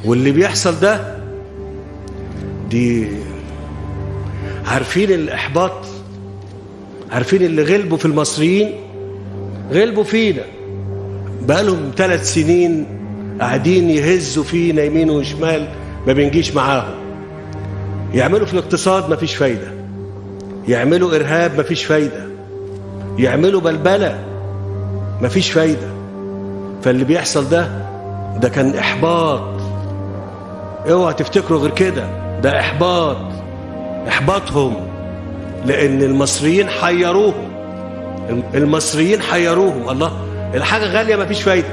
واللي بيحصل ده دي عارفين الإحباط، عارفين اللي غلبوا في المصريين، غلبوا فينا بقالهم 3 سنين قاعدين يهزوا فينا يمين وشمال، ما بنجيش معاهم. يعملوا في الاقتصاد مفيش فايدة، يعملوا إرهاب مفيش فايدة، يعملوا بلبلة مفيش فايدة. فاللي بيحصل ده كان إحباط. اوعى تفتكروا غير كده، ده إحباطهم، لأن المصريين حيروهم. المصريين حيروهم. الله، الحاجة غالية مفيش فايدة،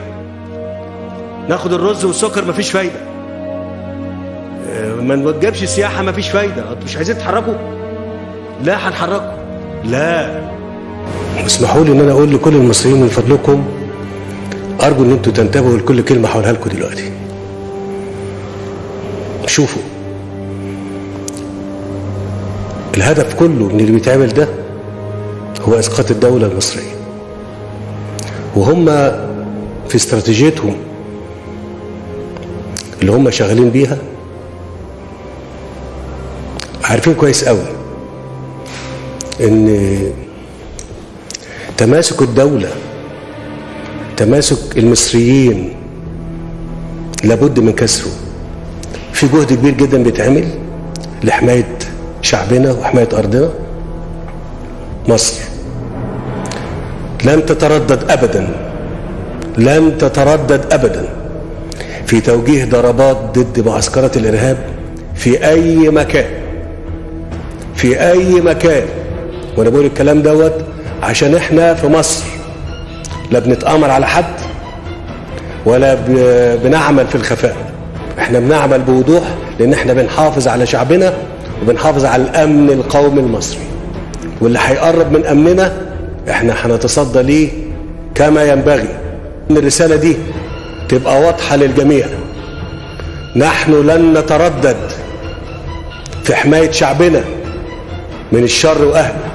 ناخد الرز والسكر مفيش فايدة، ما نوجبش سياحة مفيش فايدة. انتوا مش عايزين تحركوا؟ لا هنحركوا. لا، اسمحوا لي ان انا اقول لكل المصريين من فضلكم ارجو ان انتوا تنتبهوا لكل كلمة هقولها لكم دلوقتي. شوفوا، الهدف كله من اللي بيتعمل ده هو اسقاط الدولة المصرية، وهم في استراتيجيتهم اللي هم شغالين بيها عارفين كويس قوي ان تماسك الدولة، تماسك المصريين لابد من كسره. في جهد كبير جدا بيتعمل لحماية شعبنا وحماية أرضنا. مصر لن تتردد أبدا في توجيه ضربات ضد معسكرات الإرهاب في أي مكان. وأنا بقول الكلام دوت عشان إحنا في مصر لا بنتآمر على حد ولا بنعمل في الخفاء. إحنا بنعمل بوضوح، لأن إحنا بنحافظ على شعبنا وبنحافظ على الأمن القومي المصري، واللي هيقرب من أمننا إحنا هنتصدى ليه كما ينبغي. إن الرسالة دي تبقى واضحة للجميع. نحن لن نتردد في حماية شعبنا من الشر وأهله.